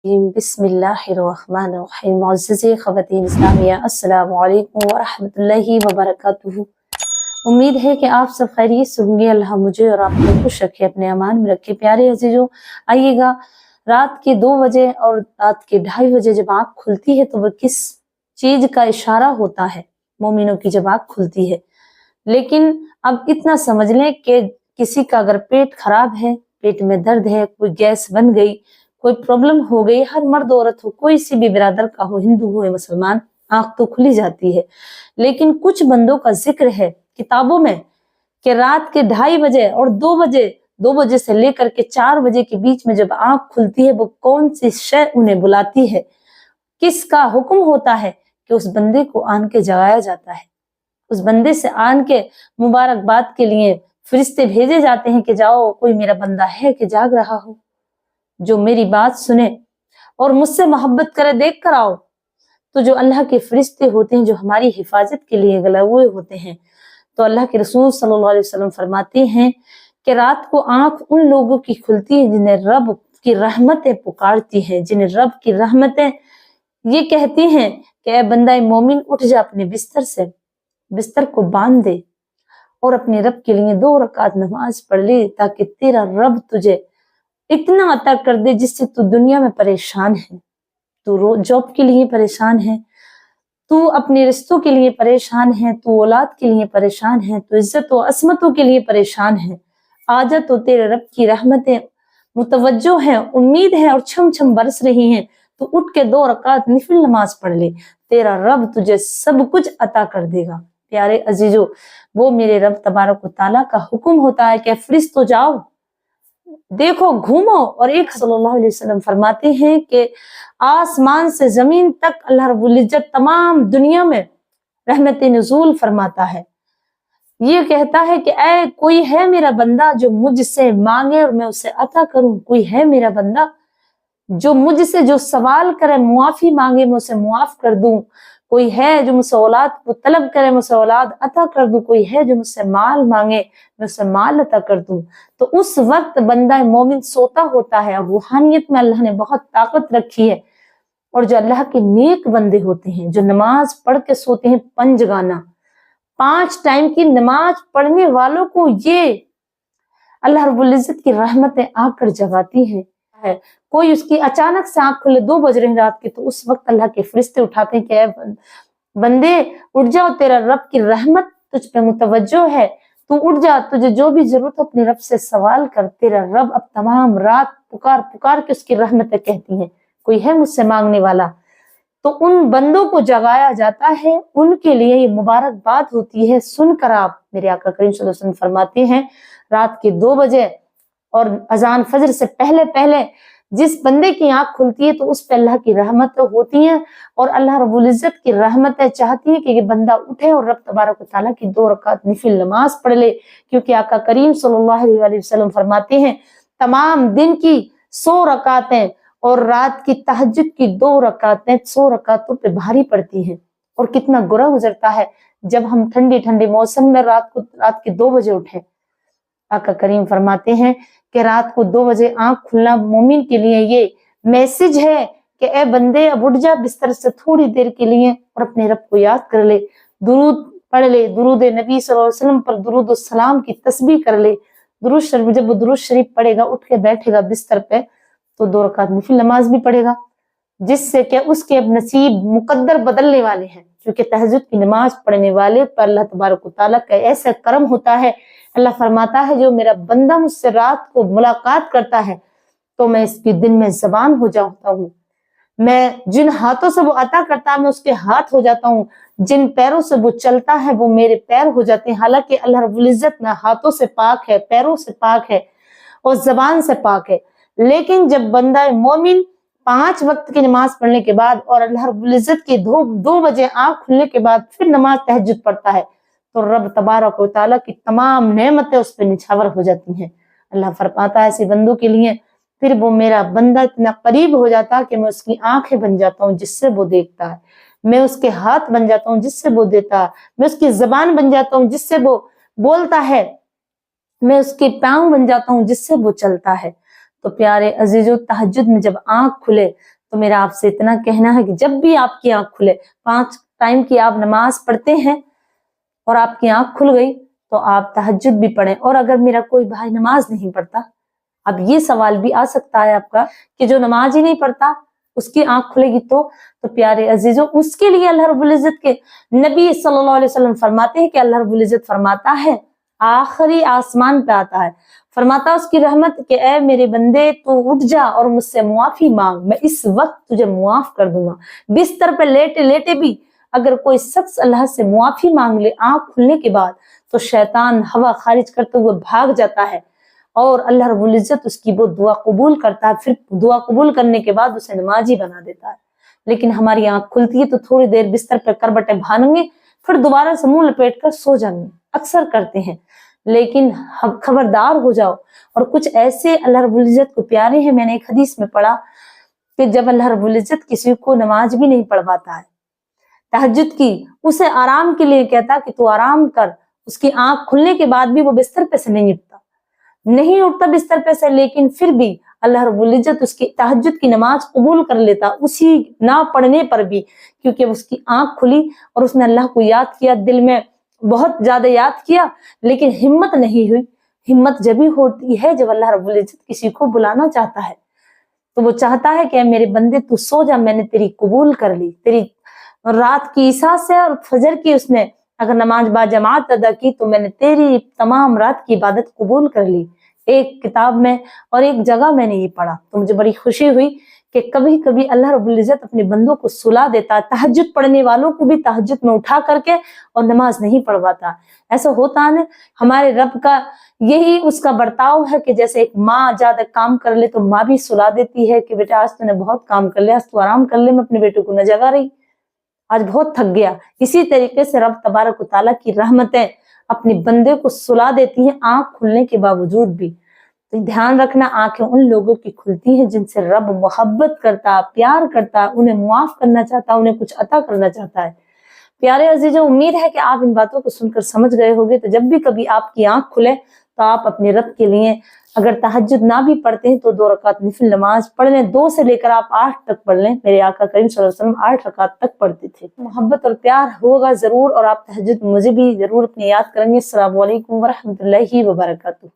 बिस्मिल्लाहिर्रहमानिर्रहीम। मुअज़्ज़िज़े ख़वातीन इस्लामिया, अस्सलामु अलैकुम व रहमतुल्लाहि व बरकातुहू। उम्मीद है कि आप सब खैरियत से होंगे। अल्लाह मुझे और आपको खुश रखे, अपने अमान में रखे। प्यारे अजीजों, आइएगा, रात के 2 बजे और रात के 2:30 बजे जब आँख खुलती है तो वह किस चीज का इशारा होता है? मोमिनों की जब आँख खुलती है। लेकिन अब इतना समझ लें कि किसी का अगर पेट खराब है, पेट में दर्द है, कोई गैस बन गई, कोई प्रॉब्लम हो गई, हर मर्द औरत हो, कोई सी भी बिरादर का हो, हिंदू हो या मुसलमान, आंख तो खुली जाती है। लेकिन कुछ बंदों का जिक्र है किताबों में कि रात के 2:30 बजे और 2 बजे से लेकर के 4 बजे के बीच में जब आंख खुलती है, वो कौन सी शय उन्हें बुलाती है, किसका हुक्म होता है कि उस बंदे को आन के जगाया जाता है। उस बंदे से आन के मुबारकबाद के लिए फरिश्ते भेजे जाते हैं कि जाओ, कोई मेरा बंदा है कि जाग रहा हो, जो मेरी बात सुने और मुझसे मोहब्बत करे, देख कर आओ। तो जो अल्लाह के फरिश्ते होते हैं, जो हमारी हिफाजत के लिए गले हुए होते हैं, तो अल्लाह के रसूल सल्लल्लाहु अलैहि वसल्लम फरमाते हैं कि रात को आंख उन लोगों की खुलती है जिन्हें रब की रहमतें पुकारती हैं, जिन्हें रब की रहमतें ये कहती हैं कि ऐ बंदा मोमिन, उठ जा, अपने बिस्तर से बिस्तर को बांध दे और अपने रब के लिए 2 रकात नमाज पढ़ ले, ताकि तेरा रब तुझे इतना अता कर दे जिससे तू दुनिया में परेशान है, तू जॉब के लिए परेशान है, तू अपने रिश्तों के लिए परेशान है, तू औलाद के लिए परेशान है, तू इज्जत और असमतों के लिए परेशान है। आजा तो तेरे रब की रहमतें मुतवज्जो हैं, उम्मीद है और छम छम बरस रही हैं। तो उठ के 2 रकात नफिल नमाज पढ़ ले, तेरा रब तुझे सब कुछ अता कर देगा। प्यारे अजीजों, वो मेरे रब तबारक व तआला का हुक्म होता है कि फरिश्तों जाओ, देखो, घूमो। और एक सल्लल्लाहु अलैहि वसल्लम फरमाते हैं कि आसमान से जमीन तक अल्लाह रब्बुल इज्जत तमाम दुनिया में रहमत नुज़ूल फरमाता है। ये कहता है कि ऐ कोई है मेरा बंदा जो मुझसे मांगे और मैं उसे अता करूं, कोई है मेरा बंदा जो मुझसे जो सवाल करे, मुआफी मांगे, मैं उसे मुआफ कर दूं, कोई है जो मुझसे औलाद को तलब करे, मुझसे औलाद अता कर दूं, कोई है जो मुझसे माल मांगे, मैं उसे माल अता कर दूं। तो उस वक्त बंदा मोमिन सोता होता है। और रूहानियत में अल्लाह ने बहुत ताकत रखी है। और जो अल्लाह के नेक बंदे होते हैं, जो नमाज पढ़ के सोते हैं, पंजगाना 5 टाइम की नमाज पढ़ने वालों को ये अल्लाह रब्बुल इज्जत की रहमतें आकर जगाती हैं। कोई उसकी अचानक से आंख खुले, 2 बज रहे हैं रात के, तो उस वक्त अल्लाह के फरिश्ते उठाते हैं कि बंदे उठ जाओ, तेरा रब की रहमत तुझ पे मुतवज्जो है, तू उठ जा, तुझे जो भी जरूरत हो अपने रब से सवाल कर। तेरा रब अब तमाम रात पुकार पुकार के उसकी रहमतें कहती हैं, कोई है मुझसे मांगने वाला। तो उन बंदों को जगाया जाता है, उनके लिए ये मुबारकबाद होती है। सुनकर आप, मेरे आका करीम सल्लल्लाहु अलैहि वसल्लम फरमाते हैं, रात के 2 बजे और अजान फजर से पहले पहले जिस बंदे की आंख खुलती है तो उस पे अल्लाह की रहमत होती है। और अल्लाह रब्बुल इज्जत की रहमतें चाहती है कि ये बंदा उठे और रब तबारक व तआला की 2 रकात नफिल नमाज पढ़ ले, क्योंकि आका करीम सल्लल्लाहु अलैहि वसल्लम फरमाते हैं, तमाम दिन की 100 रकातें और रात की तहज्जुद की 2 रकातें 100 रकातों पे भारी पड़ती हैं। और कितना बुरा गुजरता है जब हम ठंडे ठंडे मौसम में रात के 2 बजे उठे। आका करीम फरमाते हैं कि रात को 2 बजे आंख खुलना मोमिन के लिए ये मैसेज है कि ए बंदे, अब उठ जा बिस्तर से थोड़ी देर के लिए और अपने रब को याद कर ले, दुरूद पढ़ ले, दुरूद नबी सल्लल्लाहु अलैहि वसल्लम पर दुरूद और सलाम की तस्बीह कर ले। दुरूद शरीफ, जब वो दुरूद शरीफ पढ़ेगा, उठ के बैठेगा बिस्तर पे, तो 2 रकात नफिल नमाज भी पढ़ेगा, जिससे कि उसके अब नसीब मुकद्दर बदलने वाले हैं। क्योंकि तहज्जुद की नमाज पढ़ने वाले पर अल्लाह तबारक व तआला का ऐसा करम होता है। अल्लाह फरमाता है, जो मेरा बंदा मुझसे रात को मुलाकात करता है तो मैं इसकी दिन में ज़बान हो जाता हूँ, मैं जिन हाथों से वो अता करता है मैं उसके हाथ हो जाता हूँ, जिन पैरों से वो चलता है वो मेरे पैर हो जाते हैं। हालांकि अल्लाह रब्बुल इज्जत ना हाथों से पाक है, पैरों से पाक है और ज़बान से पाक है। लेकिन जब बंदा मोमिन 5 वक्त की नमाज पढ़ने के बाद और अल्लाह रब्बुल इज्जत की 2 बजे आंख खुलने के बाद फिर नमाज तहज्जुद पढ़ता है, तो रब तबारक व तआला की तमाम नेमतें उस पर निछावर हो जाती हैं। अल्लाह फरमाता है ऐसे बंदों के लिए, फिर वो मेरा बंदा इतना करीब हो जाता है कि मैं उसकी आंखें बन जाता हूँ जिससे वो देखता है, मैं उसके हाथ बन जाता हूँ जिससे वो देता है, मैं उसकी जबान बन जाता हूँ जिससे वो बोलता है, मैं उसके पाँव बन जाता हूँ जिससे वो चलता है। تو پیارے عزیزو، تہجد میں جب آنکھ کھلے تو میرا آپ سے اتنا کہنا ہے کہ جب بھی آپ کی آنکھ کھلے، 5 ٹائم کی آپ نماز پڑھتے ہیں اور آپ کی آنکھ کھل گئی تو آپ تہجد بھی پڑھیں۔ اور اگر میرا کوئی بھائی نماز نہیں پڑھتا، اب یہ سوال بھی آ سکتا ہے آپ کا کہ جو نماز ہی نہیں پڑھتا اس کی آنکھ کھلے گی تو پیارے عزیزو، اس کے لیے اللہ رب العزت کے نبی صلی اللہ علیہ وسلم فرماتے ہیں کہ اللہ رب العزت فرماتا ہے، آخری آسمان پہ آتا ہے، فرماتا اس کی رحمت کہ اے میرے بندے تو اٹھ جا اور مجھ سے معافی مانگ، میں اس وقت تجھے معاف کر دوں گا۔ بستر پہ لیٹے لیٹے بھی اگر کوئی شخص اللہ سے معافی مانگ لے آنکھ کھلنے کے بعد تو شیطان ہوا خارج کرتے ہوئے بھاگ جاتا ہے اور اللہ رب العزت اس کی وہ دعا قبول کرتا ہے، پھر دعا قبول کرنے کے بعد اسے نمازی بنا دیتا ہے۔ لیکن ہماری آنکھ کھلتی ہے تو تھوڑی دیر بستر پہ کربٹیں بھانیں گے، پھر دوبارہ سے منہ لپیٹ کر سو جائیں گے، اکثر کرتے ہیں۔ لیکن خبردار ہو جاؤ، اور کچھ ایسے اللہ رب العزت کو پیارے ہیں، میں نے ایک حدیث میں پڑھا کہ جب اللہ رب العزت کسی کو نماز بھی نہیں پڑھواتا ہے تہجد کی، اسے آرام کے لیے کہتا کہ تو آرام کر، اس کی آنکھ کھلنے کے بعد بھی وہ بستر پہ سے نہیں اٹھتا بستر پہ سے، لیکن پھر بھی اللہ رب العزت اس کی تہجد کی نماز قبول کر لیتا اسی نہ پڑھنے پر بھی، کیونکہ اس کی آنکھ کھلی اور اس نے اللہ کو یاد کیا، دل میں بہت زیادہ یاد کیا، لیکن ہمت نہیں ہوئی۔ ہمت جبھی ہوتی ہے جب اللہ رب العزت کسی کو بلانا چاہتا ہے، تو وہ چاہتا ہے کہ اے میرے بندے تو سو جا، میں نے تیری قبول کر لی، تیری رات کی عشاء سے اور فجر کی اس نے اگر نماز با جماعت ادا کی تو میں نے تیری تمام رات کی عبادت قبول کر لی۔ ایک کتاب میں اور ایک جگہ میں نے یہ پڑھا تو مجھے بڑی خوشی ہوئی کہ کبھی کبھی اللہ رب العزت اپنے بندوں کو سلا دیتا ہے، تہجد پڑھنے والوں کو بھی تہجد میں اٹھا کر کے اور نماز نہیں پڑھواتا۔ ایسا ہوتا ہے نا، ہمارے رب کا یہی اس کا برتاؤ ہے کہ جیسے ایک ماں زیادہ کام کر لے تو ماں بھی سلا دیتی ہے کہ بیٹا آج تو نے بہت کام کر لیا، آج تو آرام کر لے، میں اپنے بیٹے کو نہ جگا رہی، آج بہت تھک گیا۔ اسی طریقے سے رب تبارک و تعالیٰ کی رحمتیں اپنے بندے کو سلا دیتی ہیں آنکھ کھلنے کے باوجود بھی۔ تو دھیان رکھنا، آنکھیں ان لوگوں کی کھلتی ہیں جن سے رب محبت کرتا، پیار کرتا، انہیں معاف کرنا چاہتا، انہیں کچھ عطا کرنا چاہتا ہے۔ پیارے عزیزوں، امید ہے کہ آپ ان باتوں کو سن کر سمجھ گئے ہوگے، تو جب بھی کبھی آپ کی آنکھ کھلے تو آپ اپنے رب کے لیے اگر تہجد نہ بھی پڑھتے ہیں تو 2 رکعت نفل نماز پڑھ لیں، 2 سے لے کر آپ 8 تک پڑھ لیں۔ میرے آقا کریم صلی اللہ علیہ وسلم 8 رکعت تک پڑھتے تھے۔ محبت اور پیار ہوگا ضرور، اور آپ تہجد مجھے بھی ضرور اپنے یاد کریں گے۔ السلام علیکم ورحمۃ اللہ وبرکاتہ۔